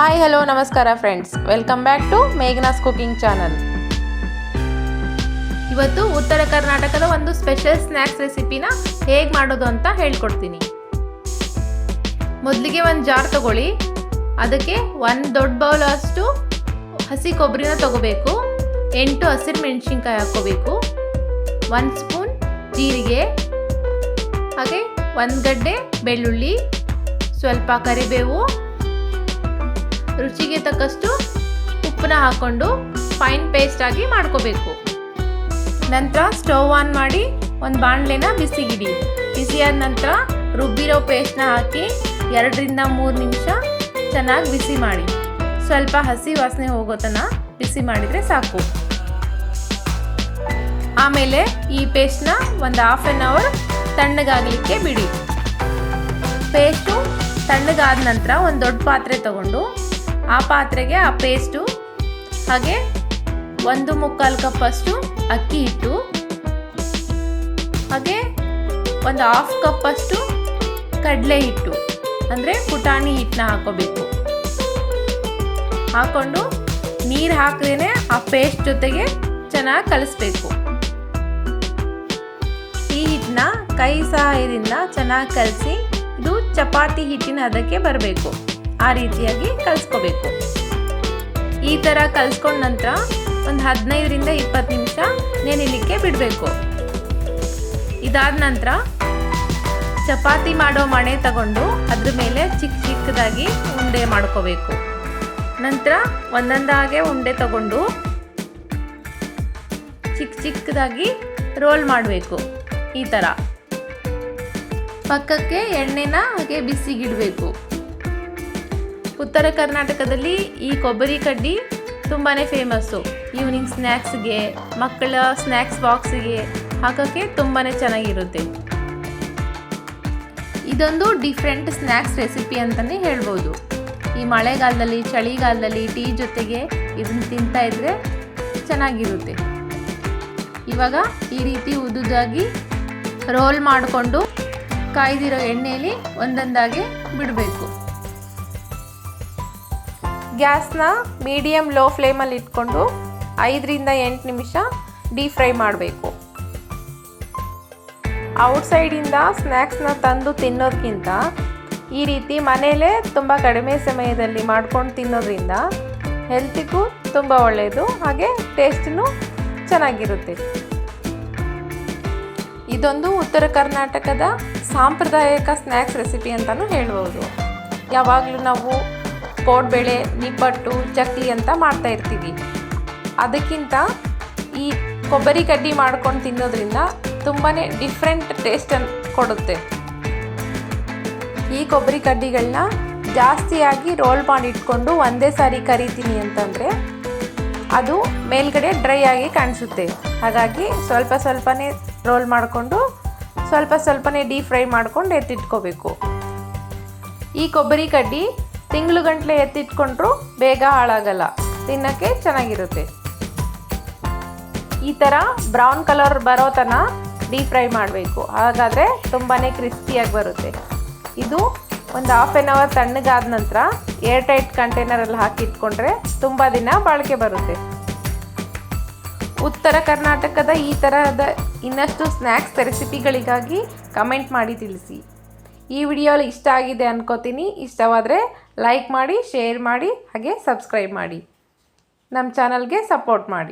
Hi hello ನಮಸ್ಕಾರ friends, welcome back to Meghana's cooking channel. ಇವತ್ತು ಉತ್ತರ ಕರ್ನಾಟಕದ ಒಂದು ಸ್ಪೆಷಲ್ ಸ್ನ್ಯಾಕ್ಸ್ ರೆಸಿಪಿನ ಹೇಗೆ ಮಾಡೋದು ಅಂತ ಹೇಳ್ಕೊಡ್ತೀನಿ. ಮೊದಲಿಗೆ ಒಂದು ಜಾರ್ ತಗೊಳ್ಳಿ. ಅದಕ್ಕೆ ಒಂದು ದೊಡ್ಡ ಬೌಲ್ ಅಷ್ಟು ಹಸಿ ಕೊಬ್ಬರಿನ ತಗೋಬೇಕು. 8 ಹಸಿರು ಮೆಣಸಿನ್ಕಾಯಿ ಹಾಕೋಬೇಕು. 1 ಸ್ಪೂನ್ ಜೀರಿಗೆ, ಹಾಗೆ 1 ಗಡ್ಡೆ ಬೆಳ್ಳುಳ್ಳಿ, ಸ್ವಲ್ಪ ಕರಿಬೇವು, ರುಚಿಗೆ ತಕ್ಕಷ್ಟು ಉಪ್ಪನ್ನ ಹಾಕೊಂಡು ಫೈನ್ ಪೇಸ್ಟ್ ಆಗಿ ಮಾಡ್ಕೋಬೇಕು. ನಂತರ ಸ್ಟವ್ ಆನ್ ಮಾಡಿ ಒಂದು ಬಾಣಲೆನ ಬಿಸಿಗಿಡಿ. ಬಿಸಿಯಾದ ನಂತರ ರುಬ್ಬಿರೋ ಪೇಸ್ಟ್ನ ಹಾಕಿ 2 ರಿಂದ 3 ನಿಮಿಷ ಚೆನ್ನಾಗಿ ಬಿಸಿ ಮಾಡಿ. ಸ್ವಲ್ಪ ಹಸಿ ವಾಸನೆ ಹೋಗೋ ತನಕ ಬಿಸಿ ಮಾಡಿದರೆ ಸಾಕು. ಆಮೇಲೆ ಈ ಪೇಸ್ಟ್ನ ಒಂದು ಹಾಫ್ ಆನ್ ಅವರ್ ತಣ್ಣಗಾಗಲಿಕ್ಕೆ ಬಿಡಿ. ಪೇಸ್ಟು ತಣ್ಣಗಾದ ನಂತರ ಒಂದು ದೊಡ್ಡ ಪಾತ್ರೆ ತಗೊಂಡು ಆ ಪಾತ್ರೆಗೆ ಆ ಪೇಸ್ಟು, ಹಾಗೆ 1/4 ಕಪ್ ಅಷ್ಟು ಅಕ್ಕಿ ಹಿಟ್ಟು, ಹಾಗೆ ಒಂದು ಹಾಫ್ ಕಪ್ ಅಷ್ಟು ಕಡಲೆ ಹಿಟ್ಟು ಅಂದರೆ ಪುಟಾಣಿ ಹಿಟ್ಟನ್ನ ಹಾಕೋಬೇಕು. ಹಾಕೊಂಡು ನೀರು ಹಾಕದೇನೆ ಆ ಪೇಸ್ಟ್ ಜೊತೆಗೆ ಚೆನ್ನಾಗಿ ಕಲಿಸ್ಬೇಕು. ಈ ಹಿಟ್ಟನ್ನ ಕೈ ಸಹಾಯದಿಂದ ಚೆನ್ನಾಗಿ ಕಲಸಿ ಇದು ಚಪಾತಿ ಹಿಟ್ಟಿನ ಹದಕ್ಕೆ ಬರಬೇಕು. ಆ ರೀತಿಯಾಗಿ ಕಲಿಸ್ಕೋಬೇಕು. ಈ ಥರ ಕಲಿಸ್ಕೊಂಡ ನಂತರ ಒಂದು 15 ರಿಂದ 20 ನಿಮಿಷ ನೆನೆಯಲಿಕ್ಕೆ ಬಿಡಬೇಕು. ಇದಾದ ನಂತರ ಚಪಾತಿ ಮಾಡೋ ಮಣೆ ತಗೊಂಡು ಅದ್ರ ಮೇಲೆ ಚಿಕ್ಕದಾಗಿ ಉಂಡೆ ಮಾಡ್ಕೋಬೇಕು. ನಂತರ ಒಂದೊಂದಾಗೆ ಉಂಡೆ ತಗೊಂಡು ಚಿಕ್ಕದಾಗಿ ರೋಲ್ ಮಾಡಬೇಕು. ಈ ಥರ ಪಕ್ಕಕ್ಕೆ ಎಣ್ಣೆನ ಹಾಗೆ ಬಿಸಿಗಿಡಬೇಕು. ಉತ್ತರ ಕರ್ನಾಟಕದಲ್ಲಿ ಈ ಕೊಬ್ಬರಿ ಕಡ್ಡಿ ತುಂಬಾ ಫೇಮಸ್ಸು. ಈವ್ನಿಂಗ್ ಸ್ನ್ಯಾಕ್ಸ್ಗೆ, ಮಕ್ಕಳ ಸ್ನ್ಯಾಕ್ಸ್ ಬಾಕ್ಸಿಗೆ ಹಾಕೋಕ್ಕೆ ತುಂಬಾ ಚೆನ್ನಾಗಿರುತ್ತೆ. ಇದೊಂದು ಡಿಫ್ರೆಂಟ್ ಸ್ನ್ಯಾಕ್ಸ್ ರೆಸಿಪಿ ಅಂತಲೇ ಹೇಳ್ಬೋದು. ಈ ಮಳೆಗಾಲದಲ್ಲಿ, ಚಳಿಗಾಲದಲ್ಲಿ ಟೀ ಜೊತೆಗೆ ಇದನ್ನು ತಿಂತಾ ಇದ್ದರೆ ಚೆನ್ನಾಗಿರುತ್ತೆ. ಇವಾಗ ಈ ರೀತಿ ಉದ್ದುದಾಗಿ ರೋಲ್ ಮಾಡಿಕೊಂಡು ಕಾಯ್ದಿರೋ ಎಣ್ಣೆಯಲ್ಲಿ ಒಂದೊಂದಾಗಿ ಬಿಡಬೇಕು. ಗ್ಯಾಸ್ನ ಮೀಡಿಯಮ್ ಲೋ ಫ್ಲೇಮಲ್ಲಿ ಇಟ್ಕೊಂಡು 5 ರಿಂದ 8 ನಿಮಿಷ ಡೀಪ್ ಫ್ರೈ ಮಾಡಬೇಕು. ಔಟ್ಸೈಡಿಂದ ಸ್ನ್ಯಾಕ್ಸ್ನ ತಂದು ತಿನ್ನೋದಕ್ಕಿಂತ ಈ ರೀತಿ ಮನೆಯಲ್ಲೇ ತುಂಬ ಕಡಿಮೆ ಸಮಯದಲ್ಲಿ ಮಾಡ್ಕೊಂಡು ತಿನ್ನೋದ್ರಿಂದ ಹೆಲ್ತಿಗೂ ತುಂಬ ಒಳ್ಳೆಯದು, ಹಾಗೆ ಟೇಸ್ಟೂ ಚೆನ್ನಾಗಿರುತ್ತೆ. ಇದೊಂದು ಉತ್ತರ ಕರ್ನಾಟಕದ ಸಾಂಪ್ರದಾಯಿಕ ಸ್ನ್ಯಾಕ್ಸ್ ರೆಸಿಪಿ ಅಂತಲೂ ಹೇಳ್ಬೋದು. ಯಾವಾಗಲೂ ನಾವು ಕೋಡ್ಬೇಳೆ, ನಿಪ್ಪಟ್ಟು, ಚಕ್ಲಿ ಅಂತ ಮಾಡ್ತಾ ಇರ್ತೀವಿ. ಅದಕ್ಕಿಂತ ಈ ಕೊಬ್ಬರಿ ಕಡ್ಡಿ ಮಾಡ್ಕೊಂಡು ತಿನ್ನೋದ್ರಿಂದ ತುಂಬಾ ಡಿಫ್ರೆಂಟ್ ಟೇಸ್ಟನ್ನು ಕೊಡುತ್ತೆ. ಈ ಕೊಬ್ಬರಿ ಕಡ್ಡಿಗಳನ್ನ ಜಾಸ್ತಿಯಾಗಿ ರೋಲ್ ಮಾಡಿ ಇಟ್ಕೊಂಡು ಒಂದೇ ಸಾರಿ ಕರಿತೀನಿ ಅಂತಂದರೆ ಅದು ಮೇಲ್ಗಡೆ ಡ್ರೈ ಆಗಿ ಕಾಣಿಸುತ್ತೆ. ಹಾಗಾಗಿ ಸ್ವಲ್ಪನೇ ರೋಲ್ ಮಾಡಿಕೊಂಡು ಸ್ವಲ್ಪನೇ ಡೀಪ್ ಫ್ರೈ ಮಾಡ್ಕೊಂಡು ಎತ್ತಿಟ್ಕೋಬೇಕು. ಈ ಕೊಬ್ಬರಿ ಕಡ್ಡಿ ತಿಂಗಳುಗಟ್ಟಲೆ ಎತ್ತಿಟ್ಕೊಂಡ್ರೂ ಬೇಗ ಹಾಳಾಗಲ್ಲ, ತಿನ್ನೋಕ್ಕೆ ಚೆನ್ನಾಗಿರುತ್ತೆ. ಈ ಥರ ಬ್ರೌನ್ ಕಲರ್ ಬರೋ ತನಕ ಡೀಪ್ ಫ್ರೈ ಮಾಡಬೇಕು. ಹಾಗಾದರೆ ತುಂಬಾ ಕ್ರಿಸ್ಪಿಯಾಗಿ ಬರುತ್ತೆ. ಇದು ಒಂದು ಹಾಫ್ ಆನ್ ಅವರ್ ತಣ್ಣಗಾದ ನಂತರ ಏರ್ ಟೈಟ್ ಕಂಟೈನರಲ್ಲಿ ಹಾಕಿಟ್ಕೊಂಡ್ರೆ ತುಂಬ ದಿನ ಬಾಳಿಕೆ ಬರುತ್ತೆ. ಉತ್ತರ ಕರ್ನಾಟಕದ ಈ ಥರದ ಇನ್ನಷ್ಟು ಸ್ನ್ಯಾಕ್ಸ್ ರೆಸಿಪಿಗಳಿಗಾಗಿ ಕಮೆಂಟ್ ಮಾಡಿ ತಿಳಿಸಿ. ಈ ವಿಡಿಯೋಲಿ ಇಷ್ಟ ಆಗಿದೆ ಅನ್ಕೋತೀನಿ. ಇಷ್ಟವಾದರೆ ಲೈಕ್ ಮಾಡಿ, ಶೇರ್ ಮಾಡಿ, ಹಾಗೆ ಸಬ್ಸ್ಕ್ರೈಬ್ ಮಾಡಿ. ನಮ್ಮ ಚಾನಲ್ಗೆ ಸಪೋರ್ಟ್ ಮಾಡಿ.